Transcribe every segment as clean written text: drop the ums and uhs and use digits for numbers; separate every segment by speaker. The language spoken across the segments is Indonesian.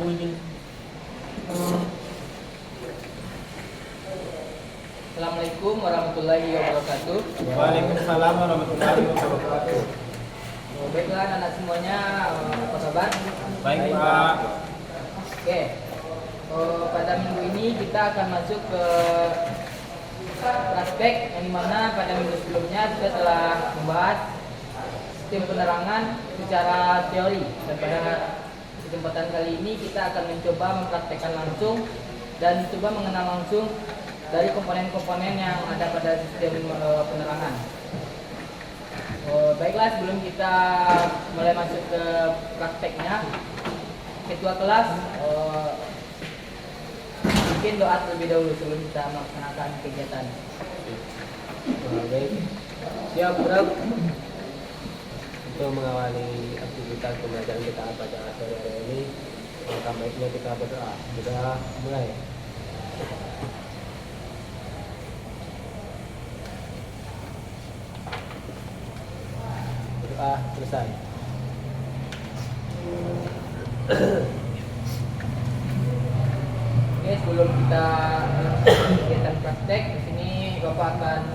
Speaker 1: Assalamualaikum warahmatullahi wabarakatuh.
Speaker 2: Waalaikumsalam warahmatullahi wabarakatuh.
Speaker 1: Baiklah anak semuanya, apa kabar?
Speaker 2: Baik Pak.
Speaker 1: Oke. Pada minggu ini kita akan masuk ke praktek yang dimana pada minggu sebelumnya kita telah membahas sistem penerangan secara teori, dan pada kesempatan kali ini kita akan mencoba mempraktekkan langsung dan coba mengenal langsung dari komponen-komponen yang ada pada sistem penerangan. Baiklah, sebelum kita mulai masuk ke prakteknya, ketua kelas mungkin doa terlebih dahulu sebelum kita melaksanakan kegiatan.
Speaker 3: Baik,
Speaker 1: Siap, bro.
Speaker 3: untuk mengawali aktivitas pembelajaran kita pada sore hari ini, maka baiknya kita berdoa. Sudah mulai. Berdoa selesai.
Speaker 1: Oke, sebelum kita kegiatan praktek, di sini Bapak akan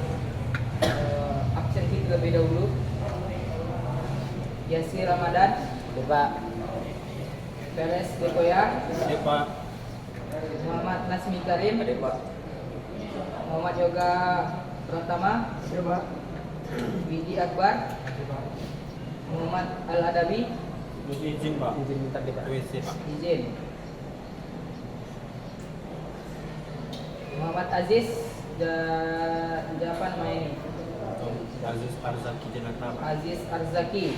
Speaker 1: absensi terlebih dahulu. Yasir Ramadan,
Speaker 3: Pak.
Speaker 1: Peres Dekoya,
Speaker 2: Iya Pak.
Speaker 1: Muhammad Nasmi Karim,
Speaker 3: Pak.
Speaker 1: Muhammad Yoga Pratama, Widi Akbar, Muhammad Al-Adabi,
Speaker 2: Izin Pak.
Speaker 3: Izin minta Pak.
Speaker 2: WC Pak.
Speaker 1: izin. Muhammad Aziz, apa namanya ini?
Speaker 2: Aziz Arzaki Janata Pak.
Speaker 1: Aziz Arzaki.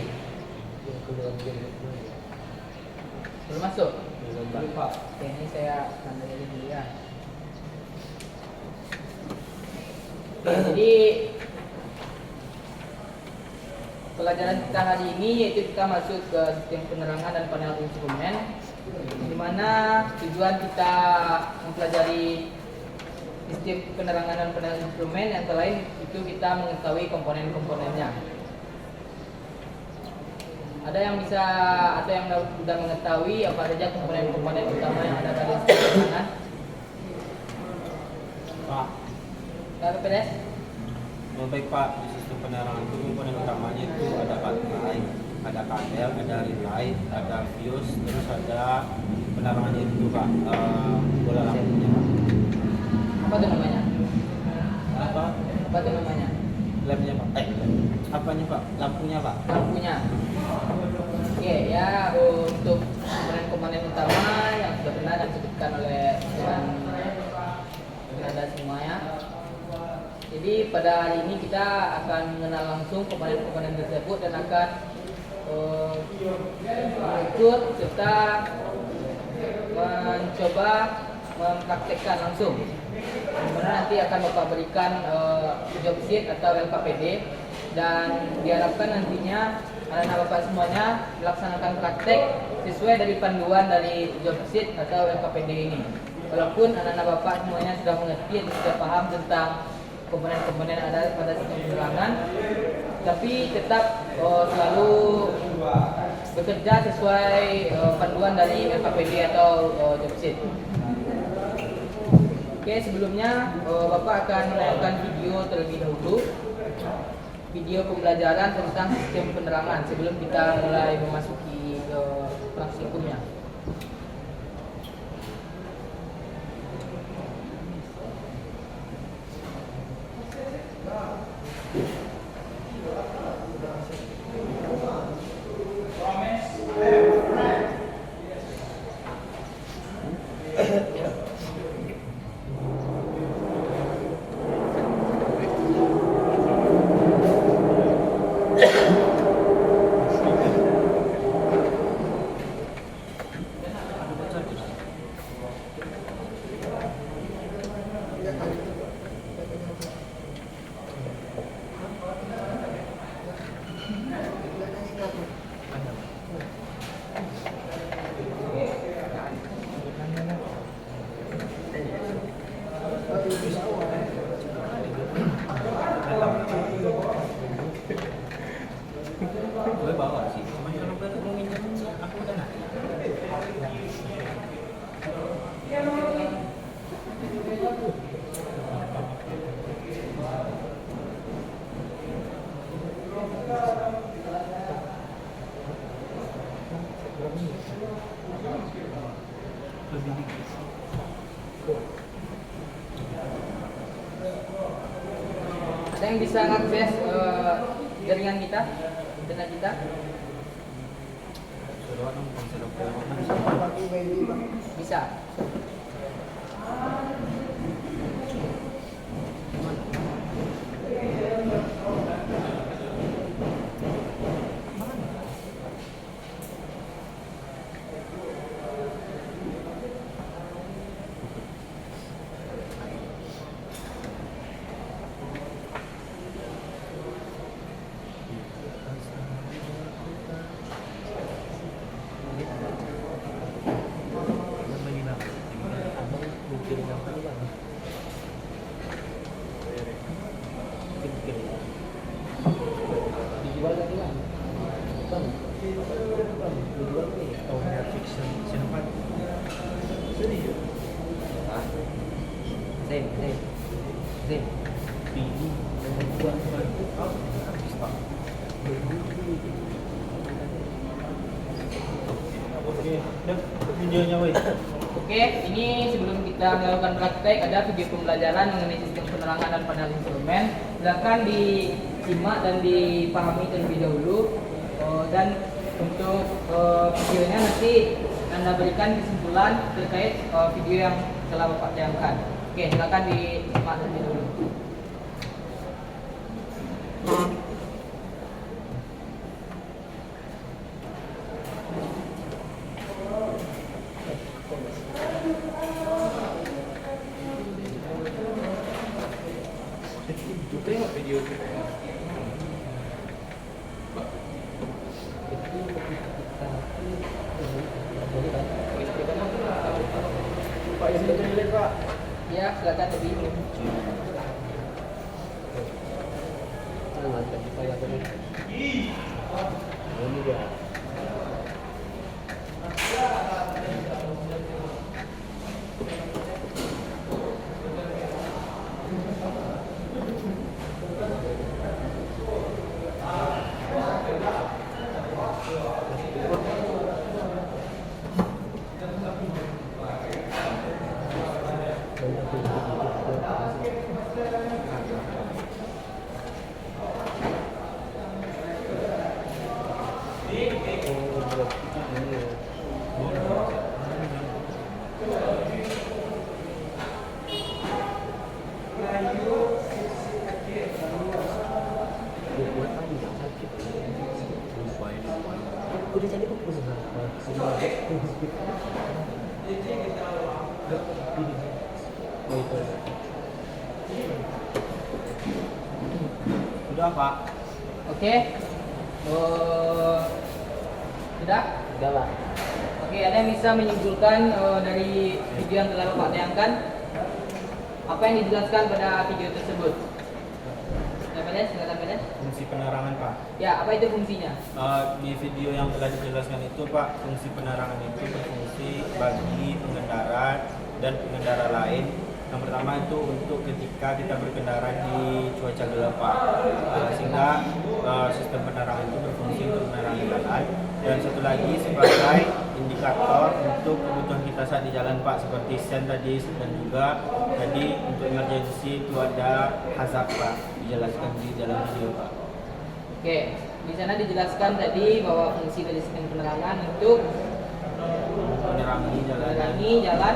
Speaker 1: Belum masuk?
Speaker 3: Belum,
Speaker 1: Pak. Oke, ini saya tandai dulu ya. Jadi pelajaran kita hari ini yaitu kita masuk ke sistem penerangan dan panel instrumen, di mana tujuan kita mempelajari sistem penerangan dan panel instrumen yang lain itu kita mengetahui komponen-komponennya. Ada yang bisa atau yang sudah mengetahui apa saja komponen-komponen utama yang ada pada sistem penerangan?
Speaker 2: Pak.
Speaker 1: Pak Peres?
Speaker 2: Baik Pak, di sistem penerangan itu komponen utamanya itu ada baterai, ada kabel, ada relay, ada fuse, terus ada penerangannya itu Pak, bola lampunya Pak.
Speaker 1: Apa itu namanya?
Speaker 2: Apa?
Speaker 1: Apa itu namanya?
Speaker 2: Lampunya Pak. Apanya Pak? Lampunya Pak.
Speaker 1: Lampunya. Oke ya, untuk komponen-komponen utama yang sudah pernah disebutkan oleh teman Anda semua ya. Jadi pada hari ini kita akan mengenal langsung komponen-komponen tersebut dan akan mengikut serta mencoba mempraktekkan langsung. Dimana nanti akan Bapak berikan job sheet atau LKPD, dan diharapkan nantinya anak-anak Bapak semuanya melaksanakan praktek sesuai dari panduan dari job sheet atau LKPD ini. Walaupun anak-anak Bapak semuanya sudah mengerti dan sudah paham tentang komponen-komponen yang ada pada sistem penerangan, tapi tetap selalu bekerja sesuai panduan dari LKPD atau job sheet. Oke, sebelumnya Bapak akan menayangkan video terlebih dahulu, video pembelajaran tentang sistem penerangan sebelum kita mulai memasuki praktikumnya.
Speaker 2: Gue bawa sih, cuma kalau gue mau minjem aku udah nanya.
Speaker 1: Ada yang bisa mengakses jaringan kita, internet kita? Bisa.
Speaker 3: Dijual lagi lah. Bang, dijual nih.
Speaker 2: Oh, Netflix Senopati. Serius?
Speaker 3: Ah, Zen.
Speaker 2: Pilih
Speaker 3: Yang buat
Speaker 2: habis pak. Oke, dan videonya woi.
Speaker 1: Oke, ini sebelum kita melakukan praktek ada video pembelajaran mengenai sistem penerangan dan panel instrumen. Silakan disimak dan dipahami terlebih dahulu. Dan untuk videonya nanti Anda berikan kesimpulan terkait video yang telah Bapak tayangkan. Oke, silakan disimak terlebih dahulu.
Speaker 2: Tengok video itu. Pak, yang itu nilai Pak.
Speaker 1: Ya, silakan lebih.
Speaker 3: Jangan tadi saya tadi. Ini dia. Udah jadi kok benar.
Speaker 2: Sudah Pak.
Speaker 1: Oke. Sudah?
Speaker 3: Udah lah.
Speaker 1: Oke, ada yang bisa menyimpulkan dari video yang telah Bapak tayangkan? Apa yang dijelaskan pada video tersebut? Silakan Pedes.
Speaker 2: Fungsi penerangan Pak.
Speaker 1: Ya, apa itu fungsinya?
Speaker 2: Di video yang telah dijelaskan itu Pak, fungsi penerangan itu berfungsi bagi pengendara dan pengendara lain. Yang pertama itu untuk ketika kita berkendara di cuaca gelap Pak, sehingga sistem penerangan itu berfungsi untuk menerangi jalan. Dan satu lagi sebagai indikator untuk kebutuhan kita saat di jalan Pak, seperti sen tadi dan juga tadi untuk emergency itu ada hazard Pak, dijelaskan di dalam video Pak.
Speaker 1: Oke, di sana dijelaskan tadi bahwa fungsi dari sistem penerangan untuk
Speaker 2: Menerangi
Speaker 1: jalan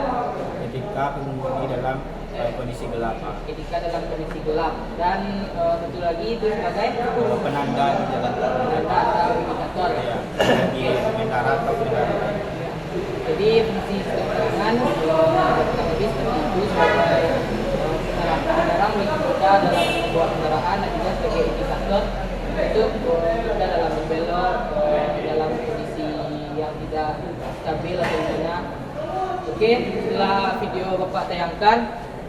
Speaker 2: ketika pengemudi dalam kondisi gelap Pak.
Speaker 1: ketika dalam kondisi gelap, dan satu lagi itu sebagai
Speaker 2: Penanda di jalan
Speaker 1: penanda atau indikator.
Speaker 2: ya, bagi pengendara atau pengendara lain.
Speaker 1: Jadi fungsi sistem penerangan kurang lebih seperti itu, sebagai pengendara menginfokan dalam sebuah kendaraan dan juga sebagai indikator untuk kita dalam berbelok dalam kondisi yang tidak stabil atau gimana. Oke, setelah video Bapak tayangkan,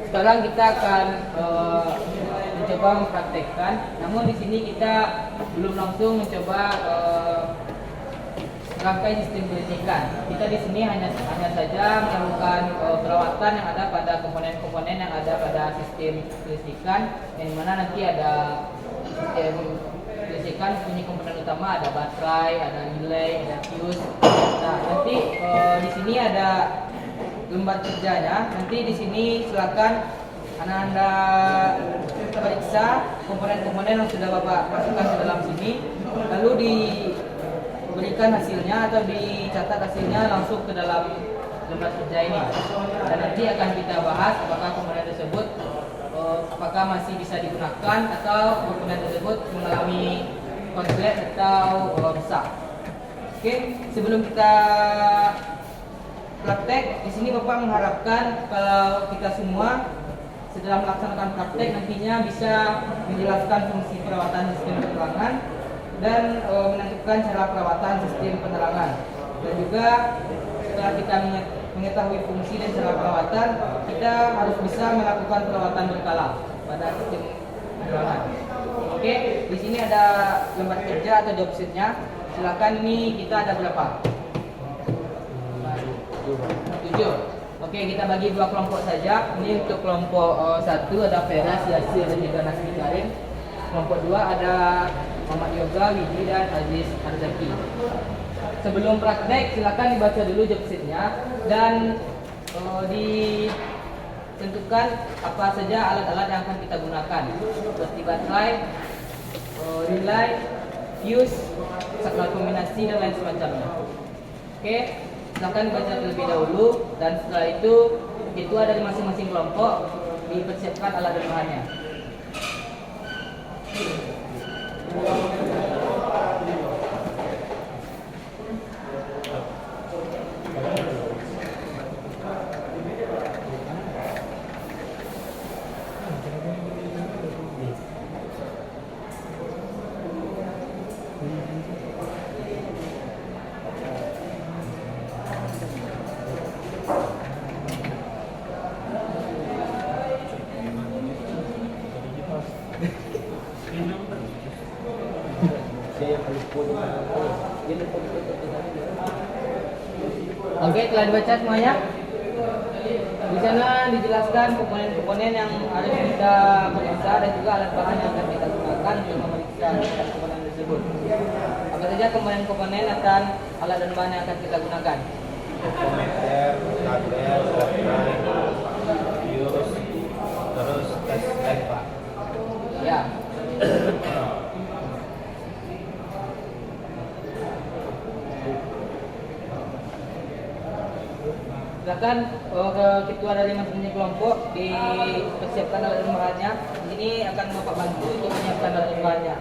Speaker 1: sekarang kita akan mencoba mempraktekkan. Namun di sini kita belum langsung mencoba merangkai sistem kelistrikan. Kita di sini hanya saja melakukan perawatan yang ada pada komponen-komponen yang ada pada sistem kelistrikan, yang mana nanti ada sistem kelistrikan punya komponen utama, ada baterai, ada relay, ada fuse. Nah, nanti di sini ada lembar kerjanya, nanti di sini silakan Anda periksa komponen-komponen yang sudah Bapak masukkan ke dalam sini, lalu diberikan hasilnya atau dicatat hasilnya langsung ke dalam lembar kerja ini. Dan nanti akan kita bahas apakah komponen tersebut apakah masih bisa digunakan atau komponen tersebut mengalami konslet atau rusak. Oke, sebelum kita praktek, di sini Bapak mengharapkan kalau kita semua setelah melaksanakan praktek nantinya bisa menjelaskan fungsi perawatan sistem penerangan dan menentukan cara perawatan sistem penerangan. Dan juga setelah kita mengetahui fungsi dan cara perawatan, kita harus bisa melakukan perawatan berkala pada sistem penerangan. Oke, di sini ada lembar kerja atau job sheet-nya. Silakan, ini kita ada berapa? 7. Oke, kita bagi 2 kelompok saja. Ini untuk kelompok 1 ada Vera, Yasir dan juga Nasri Karim. Kelompok 2 ada Muhammad Yoga, Widi dan Aziz Arzaki. Sebelum praktek, silakan dibaca dulu job sheet-nya dan ditentukan apa saja alat-alat yang akan kita gunakan, seperti baterai, relay, fuse, saklar kombinasi dan lain semacamnya. Oke, silakan baca terlebih dahulu dan setelah itu dari masing-masing kelompok dipersiapkan alat dan bahannya. Oke, telah dibaca semuanya. Di sana dijelaskan komponen-komponen yang harus kita periksa dan juga alat bahan yang akan kita gunakan untuk memeriksa komponen tersebut. Apa saja komponen-komponen dan alat dan bahan yang akan kita gunakan?
Speaker 2: Komponer, kabel, baterai, fuse, terus tes light, Pak.
Speaker 1: Ya. Silakan ketua dari masing-masing kelompok dipersiapkan alat dan bahannya. Ini akan Bapak bantu untuk menyiapkan alat dan bahannya.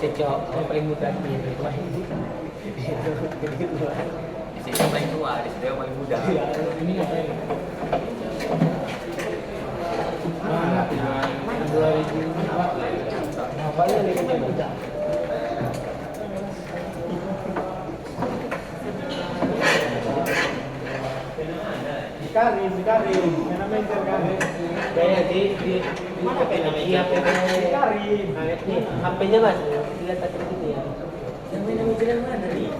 Speaker 3: Yang paling muda ini
Speaker 4: Di sini paling tua, di sini yang paling muda.
Speaker 1: Ini ngapain?
Speaker 3: Apanya nih yang muda?
Speaker 5: Karim, yang namanya Karim.
Speaker 3: Kayak di mana namanya?
Speaker 5: Karim.
Speaker 3: Nih, HP-nya Mas. Dilihat tadi gitu ya. Yang main nama jalan mana nih?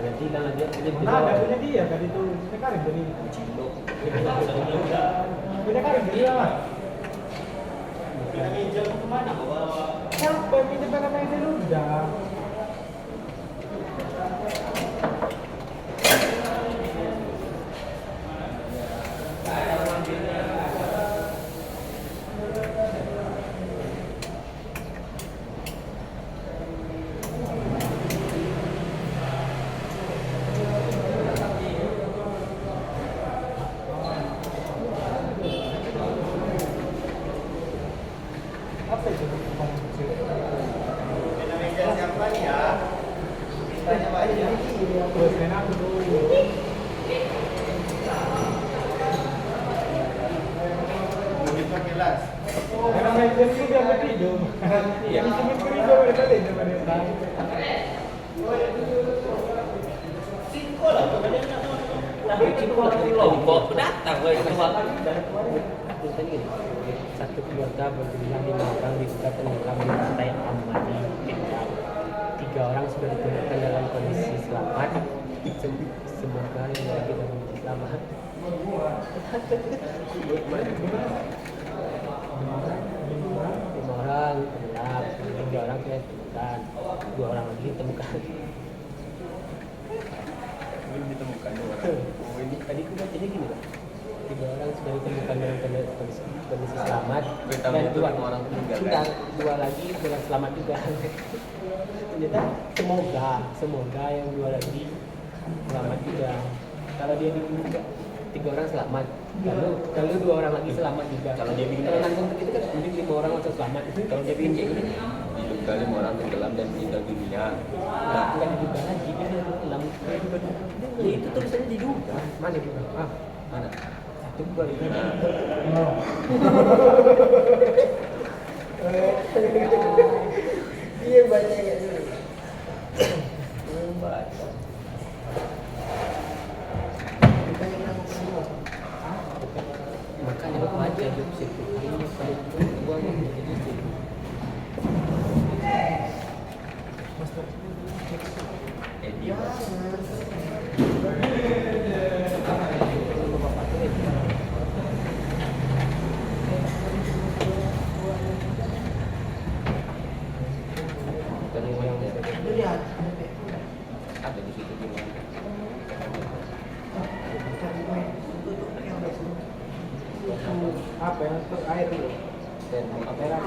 Speaker 3: Nanti kalau dia
Speaker 5: Nah, ada punya dia tadi itu punya Karim jadi. Punya Karim jadi apa? Pinjam kemana? Siapa yang pinjam nama yang dulu udah? Apa itu?
Speaker 4: Siapa nih ya? Tanya Pak Haji.
Speaker 5: Bos enak dulu.
Speaker 4: Mungkin pakai las.
Speaker 5: Karena main jam itu biar lebih dong. Yang cuma kerja udah tadi coba dia tahu.
Speaker 4: Lombok datang woi tua.
Speaker 3: Tulisan gini, satu keluarga berjumlah 5 orang diduga tenggelam di pantai Ambani, Kendal. 3 orang sudah ditemukan dalam kondisi selamat. Semoga yang lagi dalam kondisi selamat. 5 orang tenggelam, 3 orang sudah ditemukan, 2 orang lagi ditemukan.
Speaker 4: Belum ditemukan 2 orang.
Speaker 3: Oh, ini tadi aku bacanya gini Pak. 3 orang sudah ditemukan dalam kondisi selamat
Speaker 4: Pertama
Speaker 3: dan
Speaker 4: itu
Speaker 3: 2
Speaker 4: lima orang meninggal,
Speaker 3: sudah
Speaker 4: kan?
Speaker 3: 2 lagi dengan selamat juga. Ternyata semoga yang 2 lagi selamat juga. Kalau dia diduga 3 orang selamat, kalau 2 orang lagi selamat juga. Kalau dia bikin nanggung begitu kan mungkin 5 orang langsung selamat. Kalau dia bikin kayak gini,
Speaker 4: Diduga 5 orang tenggelam dan meninggal dunia.
Speaker 3: nah, bukan diduga lagi, dia tenggelam. Ya itu tulisannya diduga. Mana diduga? Ah,
Speaker 4: Mana?
Speaker 3: 1, 2, 3. Iya baca ya dulu. Baca. Makanya aku baca job street itu. Ini paling gua mau jadi job.
Speaker 4: Ada di situ gimana?
Speaker 5: Apa yang untuk air dulu?
Speaker 4: Dan kamera.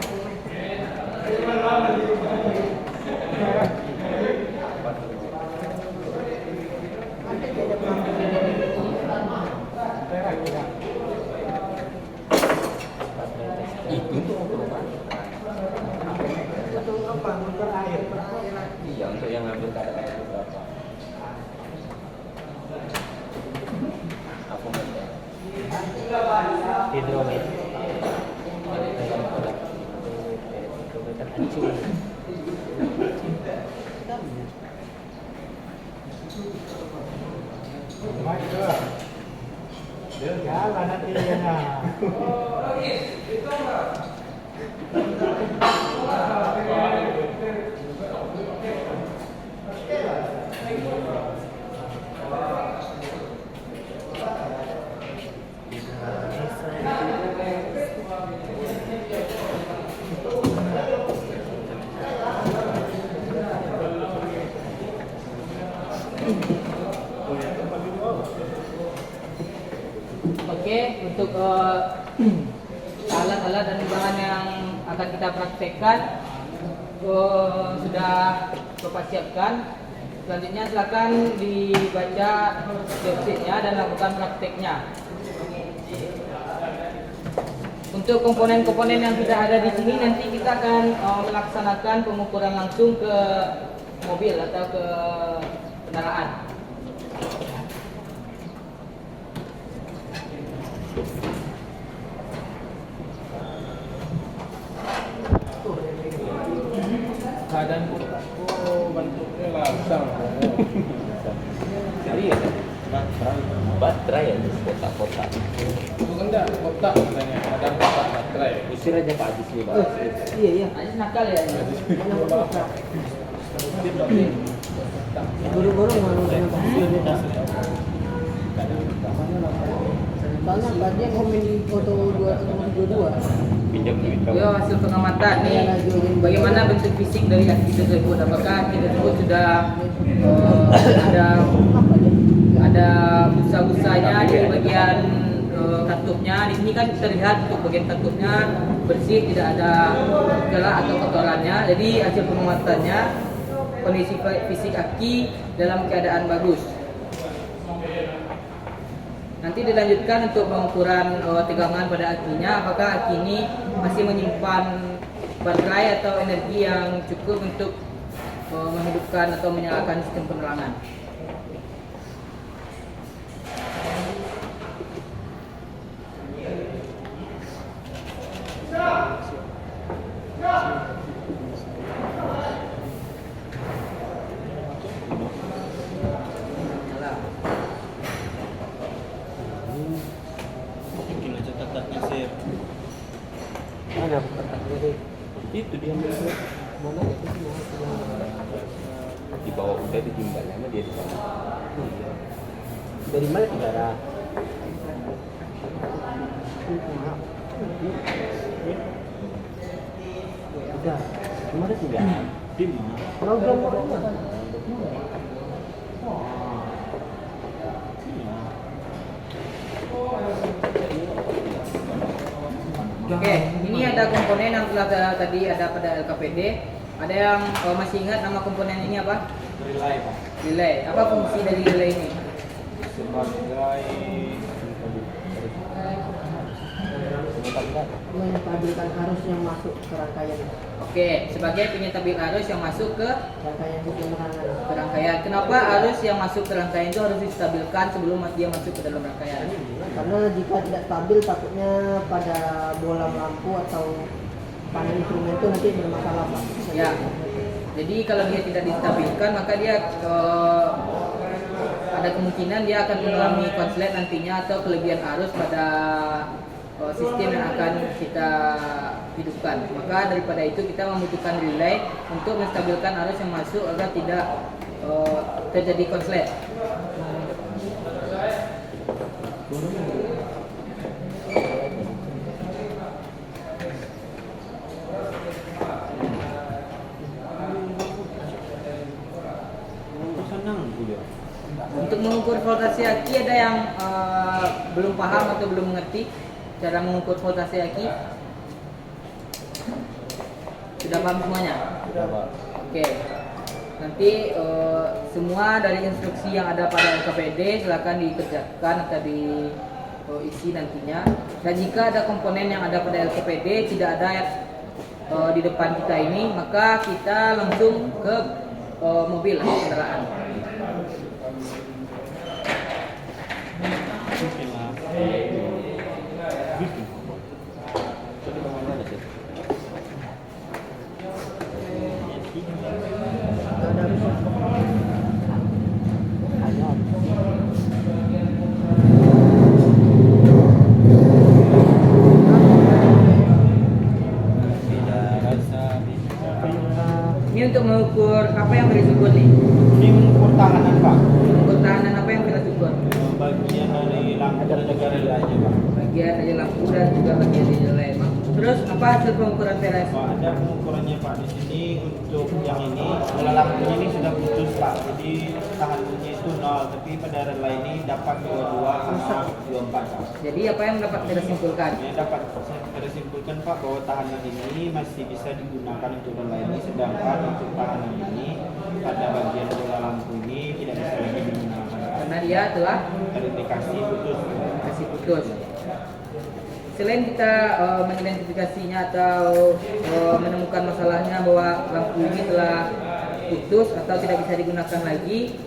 Speaker 4: Itu tuh untuk apa?
Speaker 5: Untuk apa? Untuk air.
Speaker 4: Iya, untuk yang ngambil kadar air berapa? Aku nggak tahu.
Speaker 3: Hidrometer. Hidrometer hancur.
Speaker 5: Michael. Jalan nanti ya.
Speaker 1: Oke, untuk alat-alat dan bahan yang akan kita praktekkan sudah Bapak siapkan. Selanjutnya silakan dibaca job sheet-nya dan lakukan prakteknya. Untuk komponen-komponen yang sudah ada di sini nanti kita akan melaksanakan pengukuran langsung ke mobil atau ke kendaraan.
Speaker 5: Keadaan kotakku bentuknya langsung.
Speaker 4: Iya, baterai ya, kotak-kotak.
Speaker 5: Bukan enggak kotak katanya. Ada kotak baterai.
Speaker 4: Usir aja Pak Adis nih, Pak.
Speaker 1: Iya iya, Aziz nakal ya.
Speaker 6: Buru-buru mau dengan soalnya bagian komen di foto 22.
Speaker 4: Pinjam duit kamu.
Speaker 1: Yo, hasil pengamatan nih, bagaimana bentuk fisik dari aki tersebut? Apakah aki tersebut sudah ada busa-busanya di bagian katupnya? Di sini kan terlihat untuk bagian katupnya bersih, tidak ada celah atau kotorannya. Jadi hasil pengamatannya kondisi fisik aki dalam keadaan bagus. Nanti dilanjutkan untuk pengukuran tegangan pada akinya, apakah aki ini masih menyimpan baterai atau energi yang cukup untuk menghidupkan atau menyalakan sistem penerangan.
Speaker 2: Bikin aja kotaknya sih.
Speaker 3: Mana kotaknya deh?
Speaker 4: Itu dia ambil.
Speaker 3: Mana itu sih?
Speaker 4: Di bawah udah ditinggal sama dia di sana.
Speaker 3: Dari mana saudara? Tiga. Kemarin tiga.
Speaker 2: 5.
Speaker 6: Program apa?
Speaker 1: Oke, ini ada komponen yang telah tadi ada pada LKPD. Ada yang masih ingat nama komponen ini apa?
Speaker 2: Relay Pak.
Speaker 1: Relay. Apa fungsi dari relay ini?
Speaker 2: Sebagai
Speaker 6: Menstabilkan arus yang masuk ke rangkaian
Speaker 1: Oke, sebagai penyetabil arus yang masuk ke
Speaker 6: rangkaian.
Speaker 1: Kenapa arus yang masuk ke rangkaian itu harus distabilkan sebelum dia masuk ke dalam rangkaian?
Speaker 6: Karena jika tidak stabil takutnya pada bola lampu atau panel instrumen itu nanti bermasalah Pak.
Speaker 1: Ya. Jadi kalau dia tidak distabilkan maka dia ada kemungkinan dia akan mengalami konslet nantinya atau kelebihan arus pada sistem yang akan kita hidupkan. Maka daripada itu kita membutuhkan relay untuk menstabilkan arus yang masuk agar tidak terjadi konslet. Untuk mengukur voltase aki ada yang belum paham atau belum mengerti cara mengukur voltase aki? Sudah paham semuanya?
Speaker 2: Sudah Pak.
Speaker 1: Oke. Nanti semua dari instruksi yang ada pada LKPD silakan dikerjakan atau diisi nantinya. Dan jika ada komponen yang ada pada LKPD tidak ada di depan kita ini, maka kita langsung ke mobil kendaraan. Ini untuk mengukur apa yang berisiko nih?
Speaker 2: Ini mengukur tahanan Pak.
Speaker 1: Mengukur tahanan apa yang kita ukur?
Speaker 2: Bagian dari lampu dan juga relaynya Pak.
Speaker 1: Bagian dari lampu dan juga bagian dari relay. Terus apa hasil pengukuran PLS?
Speaker 2: Pak, ada pengukurannya Pak di sini untuk yang ini bola lampunya ini sudah putus Pak, jadi tahanannya itu 0, tapi pada relay ini dapat 22 sama 24 Pak.
Speaker 1: Jadi apa yang dapat kita simpulkan?
Speaker 2: Ya, dapat kita simpulkan Pak bahwa tahanan ini masih bisa digunakan untuk relay ini, sedangkan untuk tahanan ini pada bagian bola lampu ini tidak bisa lagi digunakan
Speaker 1: Karena dia telah
Speaker 2: terindikasi putus.
Speaker 1: kasih putus. Selain kita mengidentifikasinya atau menemukan masalahnya bahwa lampu ini telah putus atau tidak bisa digunakan lagi,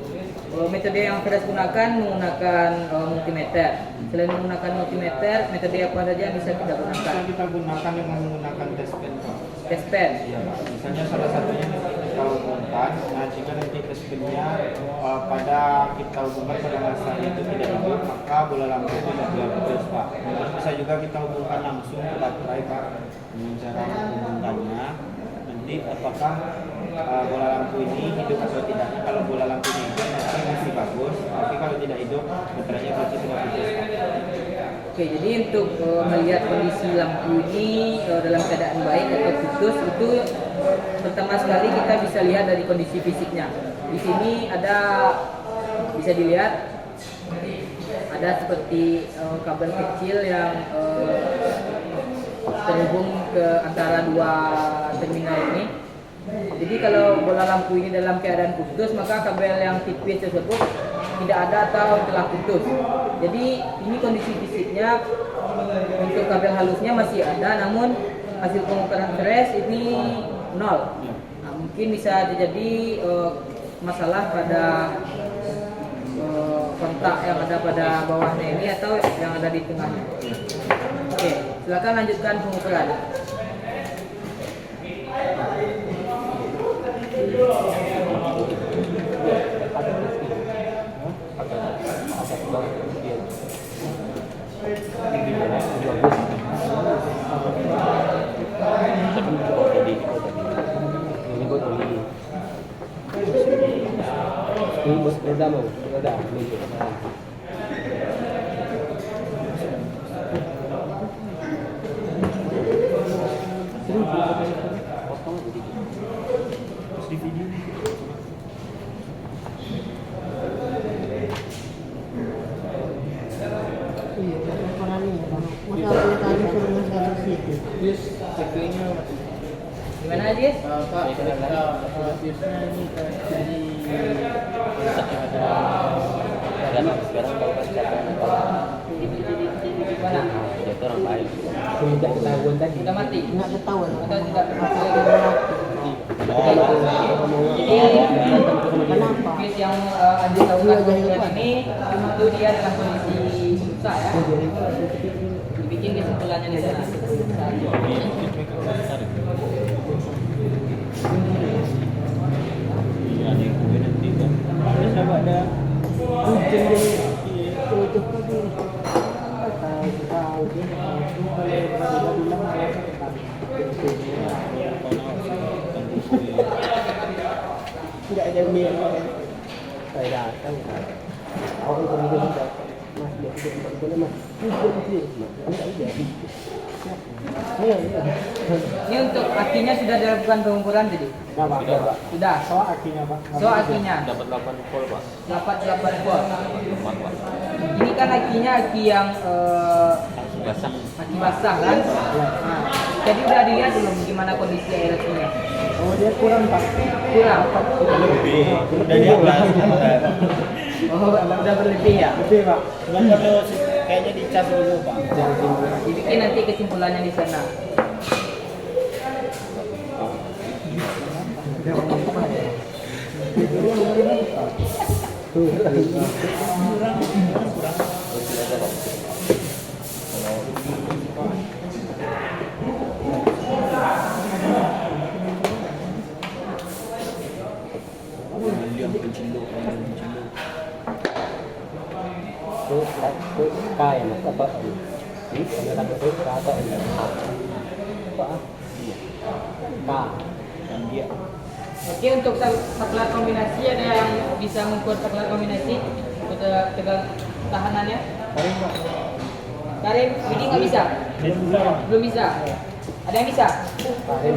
Speaker 1: metode yang kita gunakan menggunakan multimeter. Selain menggunakan multimeter, metode apa saja yang bisa kita gunakan?
Speaker 2: Kita gunakan dengan menggunakan test pen Pak.
Speaker 1: Test pen.
Speaker 2: Iya Pak. Misalnya salah satunya nanti kita hubungkan. Nah jika nanti test pennya pada kita hubungkan pada masa itu tidak hidup, maka bola lampu itu tidak putus Pak. Terus bisa juga kita hubungkan langsung ke baterai Pak dengan cara menghubungkannya. Nanti apakah bola lampu ini hidup atau tidak? Kalau bola lampu ini hidup maka masih bagus, tapi kalau tidak hidup baterainya berarti sudah putus Pak.
Speaker 1: Oke, jadi untuk melihat kondisi lampu ini dalam keadaan baik atau putus itu pertama sekali kita bisa lihat dari kondisi fisiknya. Di sini ada bisa dilihat ada seperti kabel kecil yang terhubung ke antara dua terminal ini. Jadi kalau bola lampu ini dalam keadaan putus, maka kabel yang tipis tersebut tidak ada atau telah putus. Jadi ini kondisi fisiknya. Untuk kabel halusnya masih ada, namun hasil pengukuran fresh ini 0. Nah, mungkin bisa terjadi masalah pada kontak yang ada pada bawahnya ini atau yang ada di tengahnya. Oke, silakan lanjutkan pengukuran.
Speaker 6: Iya, laporan ini. Masa penyataan suruh ngasih itu.
Speaker 5: Terus CP-nya
Speaker 1: Gimana Adis?
Speaker 5: Pak, biasanya ini dari
Speaker 3: Sekarang kalau kesehatan
Speaker 1: Gimana?
Speaker 3: itu orang baik. Tidak ketahuan tadi.
Speaker 1: Sudah mati?
Speaker 6: Nggak ketahuan.
Speaker 1: Atau tidak?
Speaker 6: Kenapa?
Speaker 1: Bis yang Adis lakukan kemudian ini itu dia dalam kondisi susah ya. Dibikin kesimpulannya di sana.
Speaker 5: Terus ada hujan jadi
Speaker 6: Itu tadi. Tahu dia. Kalau bilang tidak ada mir.
Speaker 3: Saya datang.
Speaker 6: Awak itu juga tidak. Mas dia tidak boleh mas. Tidak jadi. Iya.
Speaker 1: Ini untuk akinya sudah dilakukan pengukuran tadi? Sudah.
Speaker 5: soal artinya Pak.
Speaker 1: So akinya
Speaker 3: Dapat 8 pol, Pak.
Speaker 1: dapat 8 volt.
Speaker 3: Aman, Pak.
Speaker 1: Ini kan akinya aki yang
Speaker 3: Basah.
Speaker 1: aki basah kan? Nah, jadi udah dilihat belum gimana kondisi air akinya?
Speaker 5: Oh dia kurang Pak.
Speaker 1: Kurang.
Speaker 2: Lebih. Udah dia
Speaker 1: Oh, udah berlebih ya?
Speaker 5: Lebih Pak.
Speaker 2: Cuman perlu kayaknya dicas dulu Pak.
Speaker 1: Dibikin nanti kesimpulannya di sana.
Speaker 3: Kaya mas apa? Penyetan itu atau apa? K.
Speaker 2: Dan dia
Speaker 1: Oke, untuk saklar kombinasi ada yang bisa mengukur saklar kombinasi untuk tegang tahanannya? Karim, ini nggak bisa? Belum bisa? Ada yang bisa?
Speaker 3: Kemarin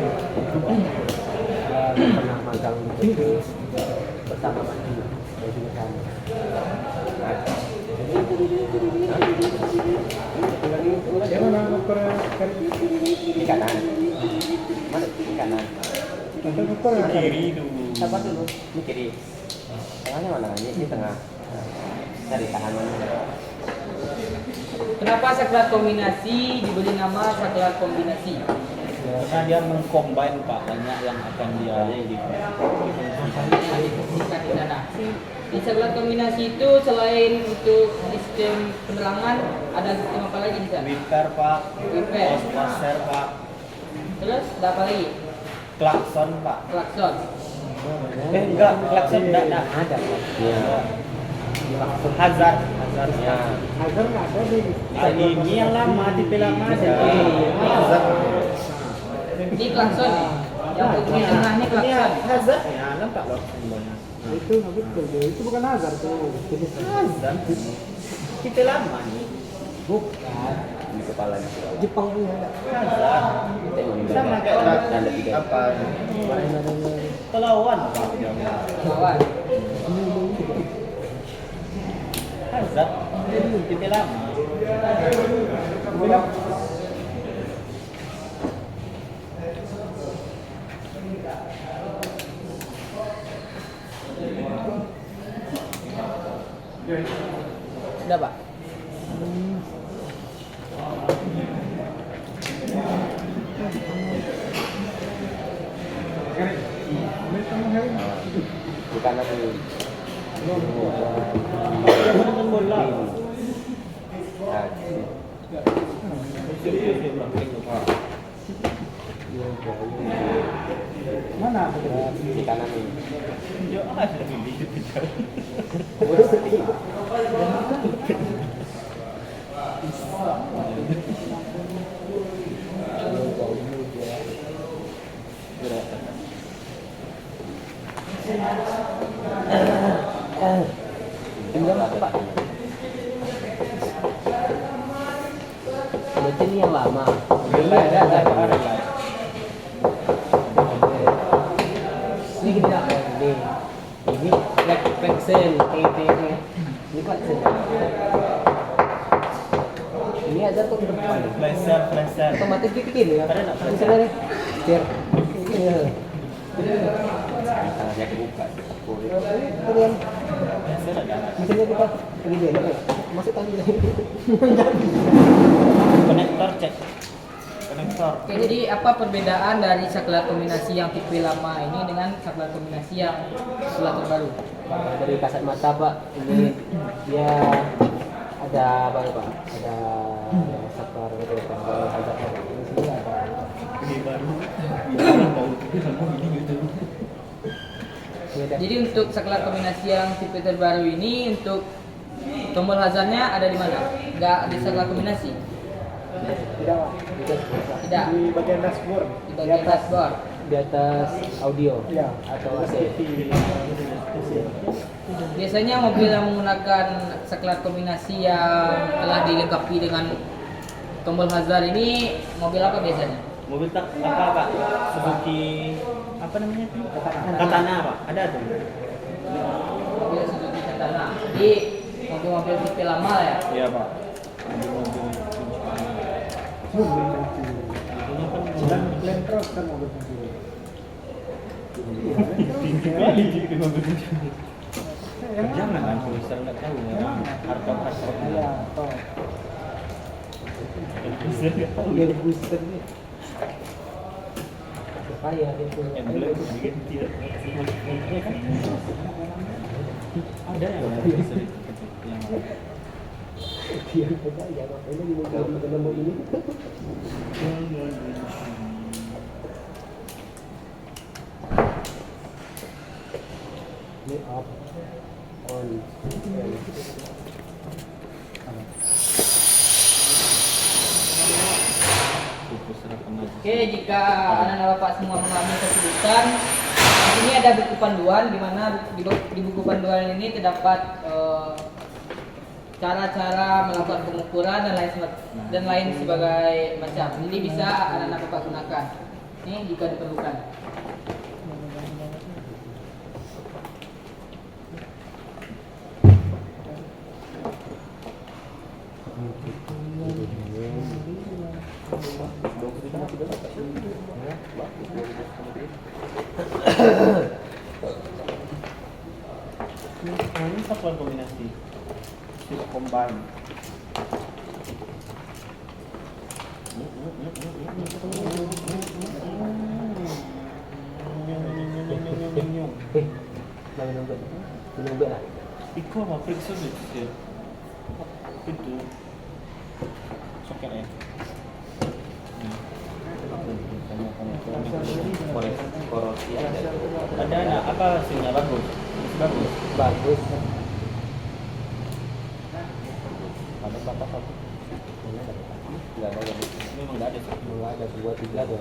Speaker 3: pernah magang itu bersama Mas Dino dari sana.
Speaker 5: Yang mana ukur
Speaker 3: Di kanan. Mana di kanan?
Speaker 5: untuk ukur
Speaker 2: kiri dulu.
Speaker 1: Sabar dulu.
Speaker 3: Ini kiri. Tengahnya mana? Ini tengah. Cari tahan mana?
Speaker 1: Kenapa saklar kombinasi diberi nama saklar kombinasi?
Speaker 2: Karena dia mengcombine Pak, banyak yang akan dia
Speaker 1: Disebutkan di sana. Di saklar kombinasi itu selain untuk sistem penerangan, ada sistem apa lagi di sana?
Speaker 2: wiper Pak,
Speaker 1: Wiper.
Speaker 2: washer Pak,
Speaker 1: Terus ada apa lagi?
Speaker 2: klakson Pak.
Speaker 1: Klakson.
Speaker 2: Enggak, klakson enggak ada.
Speaker 3: Ada. Iya.
Speaker 2: Hazard.
Speaker 3: Ya.
Speaker 5: Hazard nggak ada di.
Speaker 2: Ini yang lama, tipe lama ada.
Speaker 3: Hazard.
Speaker 1: Ini klakson nih. Yang di tengah ini klakson.
Speaker 2: Hazard. Ya, nampak loh simbolnya.
Speaker 5: Itu nggak betul. Itu bukan Hazard tuh.
Speaker 2: Hazard. Tipe lama nih.
Speaker 3: Bukan. Di kepala.
Speaker 6: Jepang punya ada.
Speaker 2: Hazard.
Speaker 3: Tengok ini.
Speaker 2: Sama kayak
Speaker 3: Ada tiga.
Speaker 2: apa? Pelawan Pak.
Speaker 1: Lawan.
Speaker 2: Hazard. Tipe lama.
Speaker 1: Sudah Pak.
Speaker 3: Bukan aku.
Speaker 2: Nonton bola.
Speaker 5: Mana?
Speaker 3: Di kanan ini.
Speaker 2: Yo, ada ini.
Speaker 3: Berarti ini yang lama.
Speaker 1: Ada.
Speaker 3: Ini kita ini Lexen, ini Lexen. ini azar kok di depan.
Speaker 2: Flasher.
Speaker 3: Otomatis di kiri ya.
Speaker 2: Ada nggak flash?
Speaker 3: Misalnya nih, setir. Iya.
Speaker 2: Karena dia kebuka.
Speaker 3: Kalian
Speaker 2: Flasher ada.
Speaker 3: misalnya kita pergi belok ya. Masuk tadi.
Speaker 2: Konektor cek. Konektor.
Speaker 1: Oke, jadi apa perbedaan dari saklar kombinasi yang tipe lama ini dengan saklar kombinasi yang setelah terbaru?
Speaker 3: Dari kasat mata Pak, ini dia ada apa ya, Pak? Ada saklar gitu kan. Kalau ada ini sini ada. Beda.
Speaker 1: Jadi untuk saklar kombinasi yang tipe terbaru ini untuk tombol hazardnya ada di mana? Nggak di saklar kombinasi?
Speaker 5: Tidak, Pak.
Speaker 1: Tidak.
Speaker 5: Di bagian dashboard.
Speaker 1: Di bagian dashboard.
Speaker 3: Di atas audio
Speaker 5: Iya.
Speaker 3: atau AC.
Speaker 1: Biasanya mobil yang menggunakan saklar kombinasi yang telah dilengkapi dengan tombol hazard ini mobil apa biasanya?
Speaker 2: Mobil tak apa Pak? Suzuki apa namanya? Katana Pak. Ada tuh.
Speaker 1: Mobil Suzuki Katana. Jadi mobil-mobil tipe lama lah ya.
Speaker 2: Iya Pak. Mobil.
Speaker 5: Dan Land Cross kan mobil sendiri.
Speaker 2: Jangan kan tulisan nggak tahu ya. Hardcover.
Speaker 5: Iya, toh.
Speaker 3: Yang booster nih. Supaya dia tuh.
Speaker 2: Ada yang
Speaker 3: Dia beda ya, makanya di mobil ini. Ini up, on,
Speaker 1: Oke, jika anak-anak bapak semua mengalami kesulitan, di sini ada buku panduan di mana di buku panduan ini terdapat cara-cara melakukan pengukuran dan lain sebagai macam. Jadi bisa anak-anak bapak gunakan. Ini jika diperlukan.
Speaker 2: Ini saklar kombinasi. Tidak combine.
Speaker 3: jangan nunggu lah.
Speaker 2: Iko apa periksa deh. Itu soket ya. Korosi ada anak apa hasilnya bagus
Speaker 3: Bagus. Ada bapak satu. Mana ada bapak? Nggak ada lagi.
Speaker 2: memang nggak ada sih.
Speaker 3: Nggak ada 2, 3 ada.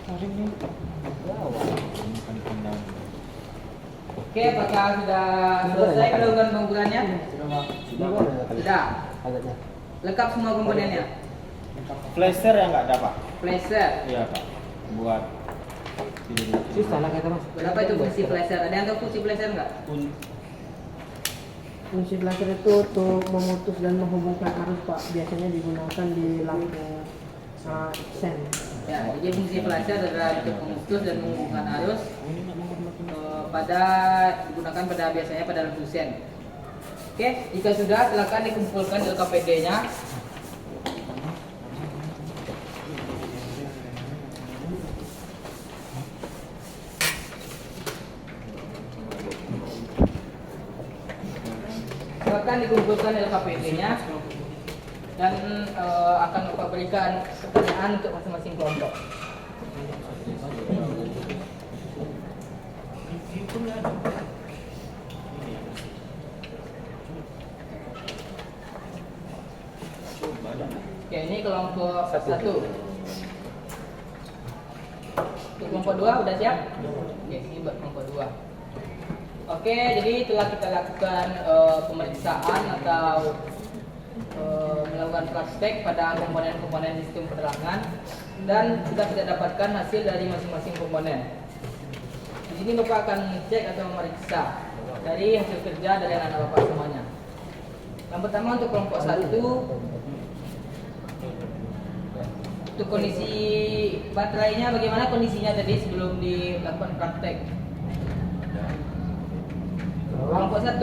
Speaker 2: Tarik nih bukan kandang.
Speaker 1: Oke, apakah sudah selesai melakukan pengukurannya? Sudah.
Speaker 3: Agaknya.
Speaker 1: Lengkap semua komponennya.
Speaker 2: Flasher yang nggak ada Pak.
Speaker 1: Flasher.
Speaker 2: Iya Pak, buat
Speaker 3: Susah lah kata Mas.
Speaker 1: Berapa itu fungsi flasher? Ada yang tahu fungsi flasher nggak?
Speaker 6: Fungsi flasher itu untuk memutus dan menghubungkan arus Pak. Biasanya digunakan di lampu sen.
Speaker 1: Ya, jadi fungsi flasher adalah untuk memutus dan menghubungkan arus digunakan biasanya pada lampu sen. Oke, jika sudah silakan dikumpulkan LKPD-nya. Silakan dikumpulkan LKPD-nya dan akan Bapak berikan pertanyaan untuk masing-masing kelompok. Oke, ini kelompok 1. Untuk kelompok 2 udah siap? Oke, ini buat kelompok 2. Oke, jadi telah kita lakukan pemeriksaan atau melakukan praktek pada komponen-komponen sistem penerangan dan sudah kita dapatkan hasil dari masing-masing komponen. Di sini Bapak akan mengecek atau memeriksa dari hasil kerja dari anak-anak Bapak semuanya. Yang pertama untuk kelompok 1, Untuk kondisi baterainya bagaimana kondisinya tadi sebelum dilakukan praktek? Kelompok 1,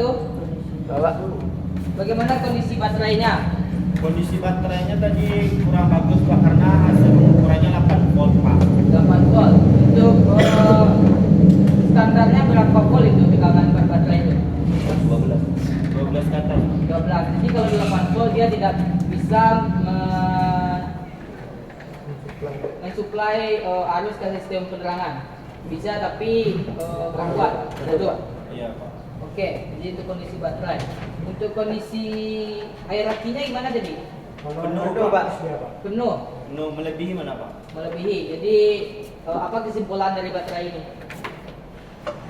Speaker 1: bagaimana kondisi baterainya?
Speaker 2: Kondisi baterainya tadi kurang bagus Pak karena hasil pengukurannya 8 volt Pak.
Speaker 1: 8 volt. Untuk standarnya berapa volt itu tegangan baterai itu?
Speaker 2: 12 ke atas.
Speaker 1: 12. Jadi kalau 8 volt dia tidak bisa mensuplai arus ke sistem penerangan. Bisa tapi kurang kuat. Betul.
Speaker 2: Iya Pak.
Speaker 1: Oke, jadi untuk kondisi baterai. Untuk kondisi air akinya gimana tadi?
Speaker 2: Penuh Pak.
Speaker 1: Penuh,
Speaker 2: Penuh melebihi mana Pak?
Speaker 1: melebihi. Jadi apa kesimpulan dari baterai ini?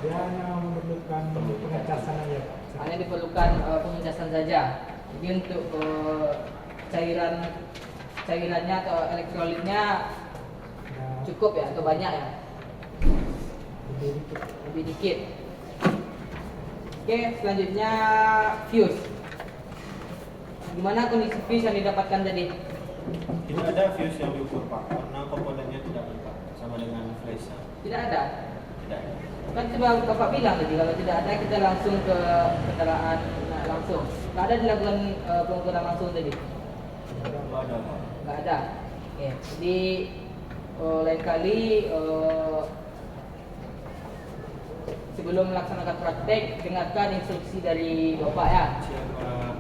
Speaker 5: Dia hanya memerlukan pengecasan aja.
Speaker 1: Hanya diperlukan pengecasan saja. Jadi untuk cairannya atau elektrolitnya cukup ya atau banyak ya? Lebih dikit. Oke, selanjutnya fuse. Gimana kondisi fuse yang didapatkan tadi?
Speaker 2: Tidak ada fuse yang diukur Pak karena komponennya tidak lengkap sama dengan flash.
Speaker 1: Tidak ada.
Speaker 2: Tidak ada.
Speaker 1: Kan coba Bapak bilang tadi kalau tidak ada kita langsung ke kendaraan langsung. Nggak ada dilakukan pengukuran langsung tadi.
Speaker 2: Tidak ada Pak.
Speaker 1: Nggak ada. Oke, jadi lain kali sebelum melaksanakan praktek dengarkan instruksi dari Bapak ya.
Speaker 2: Siapa?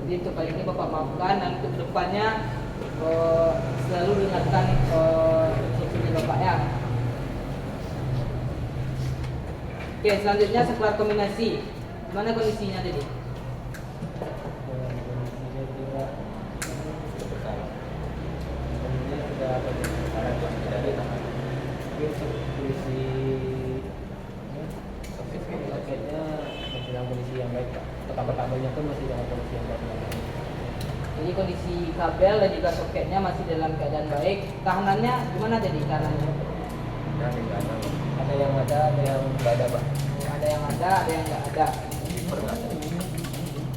Speaker 1: Jadi untuk kali ini Bapak maafkan dan untuk kedepannya selalu dengarkan instruksi dari Bapak ya. Oke, selanjutnya saklar kombinasi. Gimana kondisinya tadi?
Speaker 3: Kondisinya juga kondisinya sudah berjalan kondisi soketnya masih dalam kondisi yang baik Pak. Kabel-kabelnya pun masih dalam kondisi yang baik.
Speaker 1: Jadi kondisi kabel dan juga soketnya masih dalam keadaan baik. Tahanannya gimana tadi tahanannya?
Speaker 3: Ada yang nggak ada Pak.
Speaker 1: Ada yang ada yang nggak ada.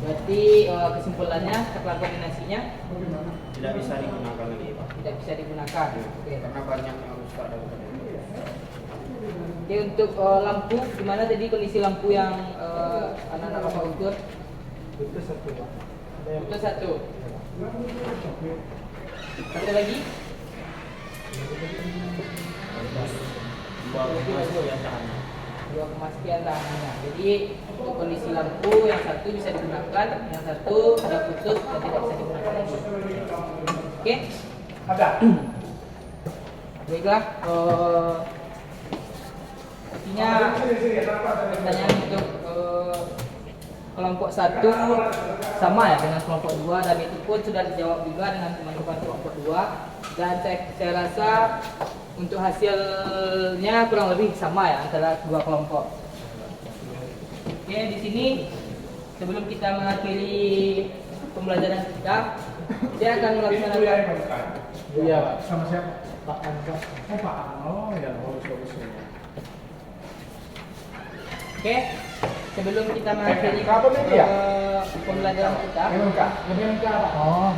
Speaker 1: Berarti kesimpulannya saklar kombinasinya
Speaker 2: Tidak bisa digunakan lagi Pak.
Speaker 1: tidak bisa digunakan. Oke.
Speaker 2: Karena banyak yang rusak daripada itu.
Speaker 1: Oke, untuk lampu gimana tadi kondisi lampu yang anak-anak Bapak ukur?
Speaker 5: Itu satu Pak. Ada yang
Speaker 1: Itu satu. Satu lagi?
Speaker 2: Yang tahan.
Speaker 1: 2 sekian tahanannya. Jadi untuk kondisi lampu yang satu bisa digunakan, yang satu sudah putus dan tidak bisa digunakan lagi. Oke?
Speaker 5: ada.
Speaker 1: Baiklah. Artinya pertanyaan untuk kelompok 1 sama ya dengan kelompok 2 dan itu pun sudah dijawab juga dengan teman-teman kelompok 2 dan saya rasa untuk hasilnya kurang lebih sama ya antara dua kelompok. Oke, di sini sebelum kita mengakhiri pembelajaran kita akan melaksanakan
Speaker 5: Iya, sama siapa? Pak Anka. Oh, Pak Anka. Oh, ya, bagus.
Speaker 1: Oke, sebelum kita mengakhiri
Speaker 5: kapan ini ya?
Speaker 1: pembelajaran kita,
Speaker 5: Lebih lengkap. Oh.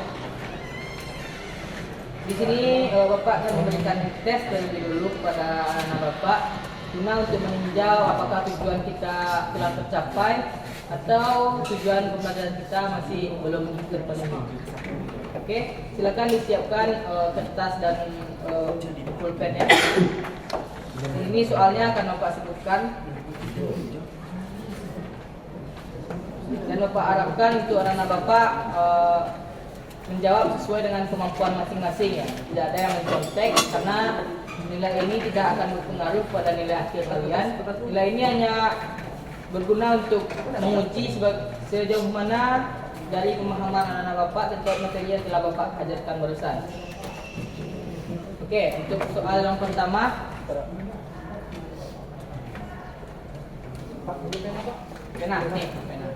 Speaker 1: di sini Bapak akan memberikan tes terlebih dulu kepada anak Bapak guna untuk meninjau apakah tujuan kita telah tercapai atau tujuan pembelajaran kita masih belum terpenuhi. Oke, silakan disiapkan kertas dan pulpennya. Ini soalnya akan Bapak sebutkan. Dan Bapak harapkan untuk anak-anak Bapak menjawab sesuai dengan kemampuan masing-masing ya. Tidak ada yang mencontek karena nilai ini tidak akan berpengaruh pada nilai akhir kalian. Nilai ini hanya berguna untuk menguji sejauh mana dari pemahaman anak-anak Bapak terkait materi yang telah Bapak ajarkan barusan. Oke, untuk soal yang pertama. Pena, nih, pena.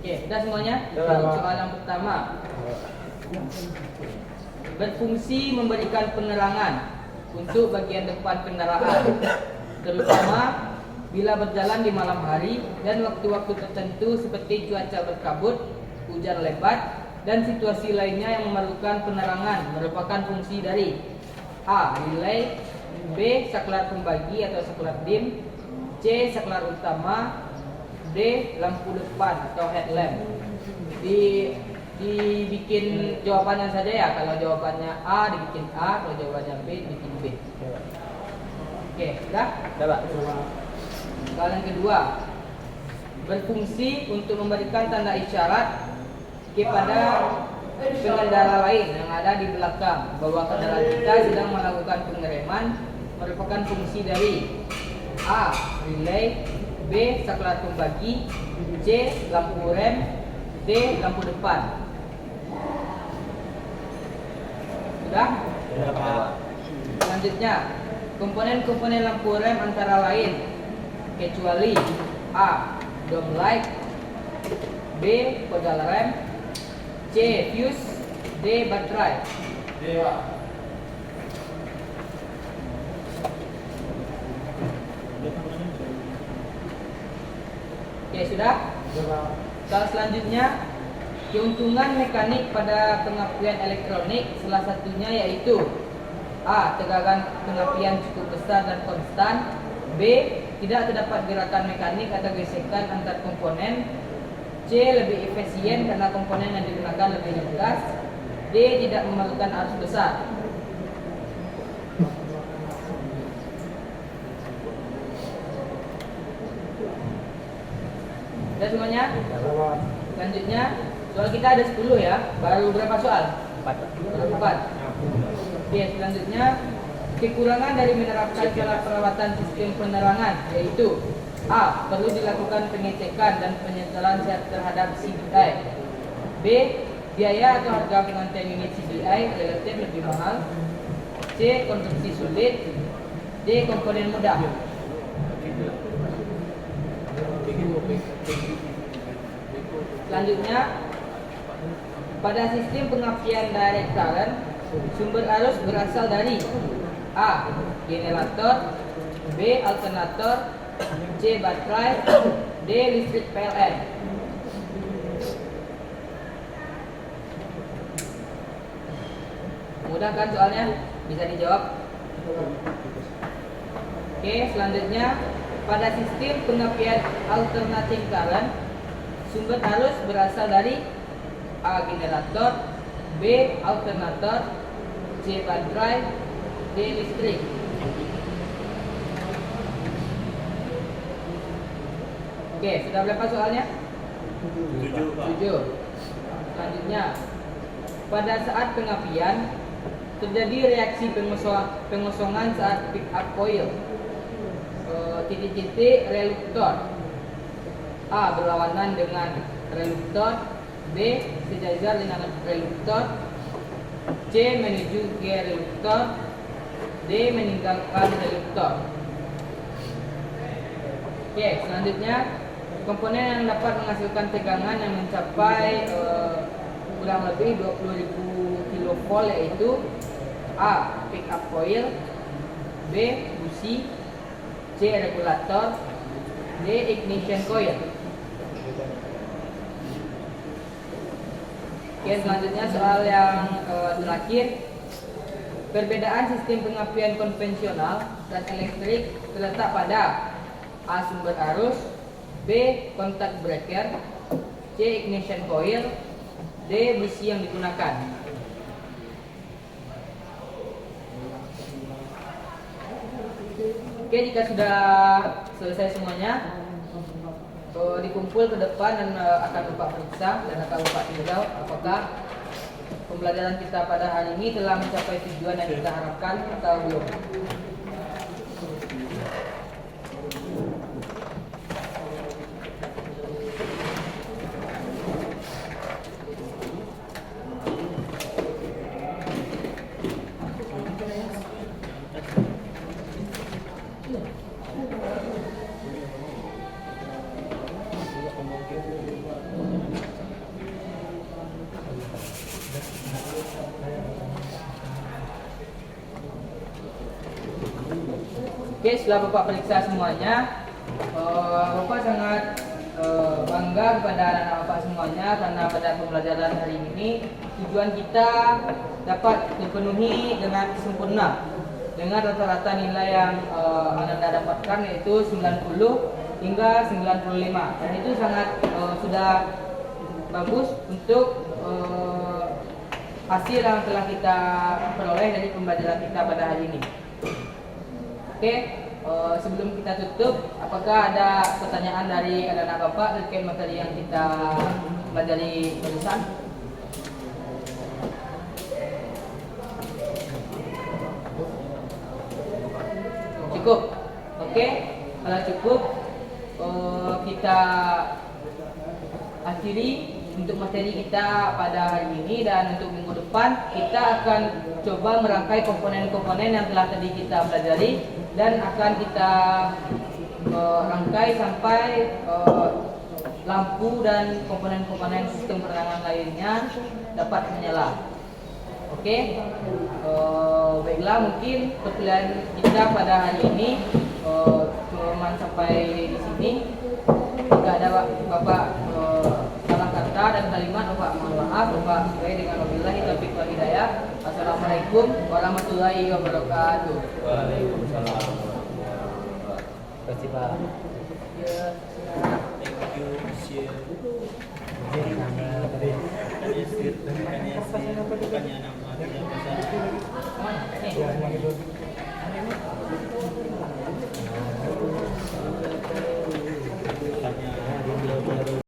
Speaker 1: Oke, sudah semuanya? Untuk soal yang pertama. Berfungsi memberikan penerangan untuk bagian depan kendaraan, terutama bila berjalan di malam hari dan waktu-waktu tertentu seperti cuaca berkabut, hujan lebat, dan situasi lainnya yang memerlukan penerangan merupakan fungsi dari A. Relay, B. Saklar pembagi atau saklar dim, C. Saklar utama, D. Lampu depan atau headlamp. Dibikin jawabannya saja ya. Kalau jawabannya A dibikin A, kalau jawabannya B dibikin B. Oke, sudah?
Speaker 3: Sudah, Pak.
Speaker 1: Soalan kedua, berfungsi untuk memberikan tanda isyarat kepada pengendara lain yang ada di belakang bahwa kendaraan kita sedang melakukan pengereman, merupakan fungsi dari A. Relay, B. Saklar pembagi, C. Lampu rem, D. Lampu depan. Sudah?
Speaker 2: Sudah Pak.
Speaker 1: Selanjutnya, komponen-komponen lampu rem antara lain kecuali A. Dome light, B. Pedal rem, C. Fuse, D. baterai. Oke, sudah? Soal selanjutnya, keuntungan mekanik pada pengapian elektronik salah satunya yaitu A. Tegangan pengapian cukup besar dan konstan, B. Tidak terdapat gerakan mekanik atau gesekan antar komponen, C. Lebih efisien karena komponen yang digunakan lebih ringkas, D. Tidak memerlukan arus besar. Sudah semuanya? Selanjutnya, soal kita ada 10 ya. Baru berapa soal? 4. Oke, selanjutnya kekurangan dari menerapkan cara perawatan sistem penerangan yaitu A. Perlu dilakukan pengecekan dan penyetelan terhadap CDI, B. Biaya atau harga pengantin unit CDI relatif lebih mahal, C. Konstruksi sulit, D. Komponen mudah. Selanjutnya, pada sistem pengapian direct current, sumber arus berasal dari A. Generator, B. Alternator, C. Baterai, D. Listrik PLN. Mudah kan soalnya? Bisa dijawab? Oke, selanjutnya pada sistem pengapian alternating current, sumber arus berasal dari A. Generator, B. Alternator, C. Baterai, D. Listrik. Oke, sudah berapa soalnya? 7. Selanjutnya, pada saat pengapian terjadi reaksi pengosongan saat pick up coil. Titik-titik reluktor. A. Berlawanan dengan reluktor, B. Sejajar dengan reluktor, C. Menuju ke reluktor, D. Meninggalkan reluktor. Oke, selanjutnya komponen yang dapat menghasilkan tegangan yang mencapai kurang lebih 20.000 kV yaitu A. Pick up coil, B. busi, C. regulator, D. ignition coil. Oke, selanjutnya soal yang terakhir. Perbedaan sistem pengapian konvensional dan elektrik terletak pada A. Sumber arus, B. Kontak breaker, C. Ignition coil, D. busi yang digunakan. Oke, jika sudah selesai semuanya, dikumpul ke depan dan akan Bapak periksa dan akan Bapak tinjau apakah pembelajaran kita pada hari ini telah mencapai tujuan yang kita harapkan atau belum. Oke, setelah Bapak periksa semuanya, Bapak sangat bangga kepada anak-anak Bapak semuanya karena pada pembelajaran hari ini tujuan kita dapat terpenuhi dengan sempurna dengan rata-rata nilai yang Anda dapatkan yaitu 90 hingga 95 dan itu sangat sudah bagus untuk hasil yang telah kita peroleh dari pembelajaran kita pada hari ini. Oke, sebelum kita tutup, apakah ada pertanyaan dari anak-anak Bapak terkait materi yang kita pelajari barusan? Cukup? Oke, kalau cukup kita akhiri untuk materi kita pada hari ini dan untuk minggu depan kita akan coba merangkai komponen-komponen yang telah tadi kita pelajari dan akan kita rangkai sampai lampu dan komponen-komponen sistem penerangan lainnya dapat menyala. Oke, baiklah mungkin perkuliahan kita pada hari ini cuma sampai di sini. Jika ada Bapak salah kata dan kalimat Bapak mohon maaf. Bapak sesuai dengan wabillahi taufiq wal hidayah. Assalamualaikum warahmatullahi wabarakatuh.
Speaker 2: Waalaikumsalam.
Speaker 3: Terima kasih Pak.
Speaker 2: Thank you. Share.
Speaker 5: Apa sih nama dia?
Speaker 1: Nih.